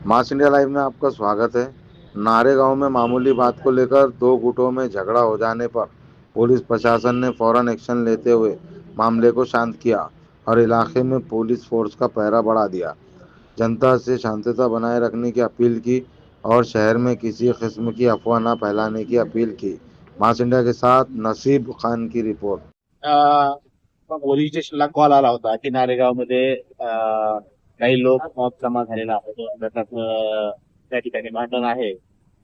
मास India live में आपका स्वागत है। नारेगांव में मामूली बात को लेकर दो गुटों में झगड़ा हो जाने पर पुलिस प्रशासन ने फौरन एक्शन लेते हुए मामले को शांत किया और इलाके में पुलिस फोर्स का पहरा बढ़ा दिया। जनता से शांतता बनाए रखने की अपील की और शहर में किसी किस्म की अफवाह न फैलाने की अपील की। मास इंडिया के साथ नसीब खान की रिपोर्ट। पोलीस स्टेशनला कॉल आला होता की नारेगावमध्ये काही लोक मॉब जमा झालेला आहे. गटात त्या ठिकाणी भांडण आहे.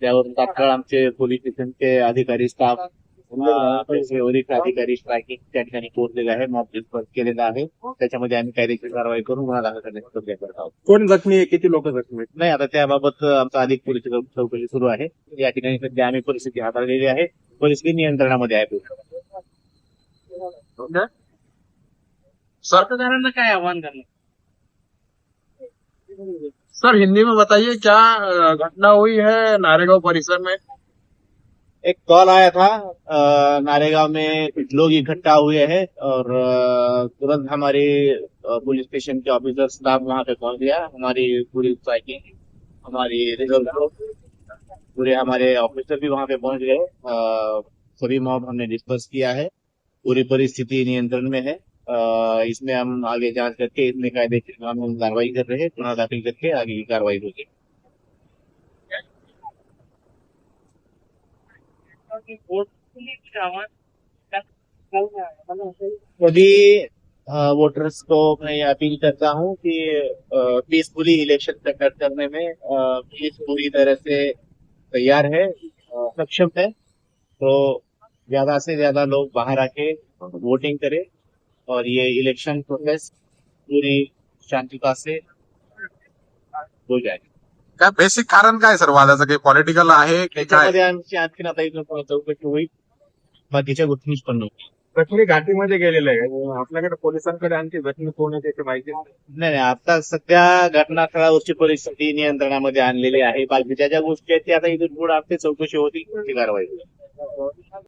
त्यावरून तात्काळ आमचे पोलीस स्टेशनचे अधिकारी स्टाफ वरिष्ठ अधिकारी स्ट्रायकिंग त्या ठिकाणी पोहोचलेले आहे. मॉब डिस्पर्स केलेला आहे. त्याच्यामध्ये आम्ही कायदेशीर कारवाई करून गुन्हा दाखल करण्याची प्रक्रिया करत आहोत. कोण जखमी आहे? किती लोक जखमी आहेत? नाही, आता त्याबाबत आमचा अधिक पोलीस चौकशी सुरू आहे. या ठिकाणी सध्या आम्ही परिस्थिती हाताळलेली आहे. परिस्थिती नियंत्रणामध्ये आहे. सर मतदारांना काय आव्हान करणार? सर हिंदी में बताइए क्या घटना हुई है नारेगांव परिसर में? एक कॉल आया था, नारेगांव में कुछ लोग इकट्ठा हुए हैं और तुरंत हमारी पुलिस स्टेशन के ऑफिसर स्टाफ वहां पे पहुंच गया. हमारी पूरी स्ट्राइकिंग, हमारी रिजर्व, पूरे हमारे ऑफिसर भी वहां पे पहुंच गए. सभी मॉब हमने डिस्पर्स किया है. पूरी परिस्थिति नियंत्रण में है. इसमें हम आगे जांच करके इसमें कायदेशीर कानून कार्रवाई कर रहे हैं. गुना दाखिल करके आगे की कार्रवाई होगी. सभी वोटर्स को मैं ये अपील करता हूँ कि पीसफुली इलेक्शन कंडक्ट करने में पुलिस पूरी तरह से तैयार है, सक्षम है. तो ज्यादा से ज्यादा लोग बाहर आके वोटिंग करें और ये इलेक्शन प्रोसेस पूरी शांतता से हो जाए. काय बेसिक कारण काय सर वादाचं? काही पॉलिटिकल आहे की काय? त्याच्यामध्ये आमची आणखीन आता इथून पुढे चौकशी होईल. बाकीच्या गोष्टी पण होईल. जखमी घाटीमध्ये गेलेले आहे. आपल्याकडे पोलिसांकडे आणखी जखमी कोण आहे त्याची माहिती नाही. नाही नाही, आता सध्या घटनास्थळावरची परिस्थिती नियंत्रणामध्ये आणलेली आहे. बाकीच्या ज्या गोष्टी आहेत त्या आता इथून पुढे आपली चौकशी होती, ती कारवाई होईल.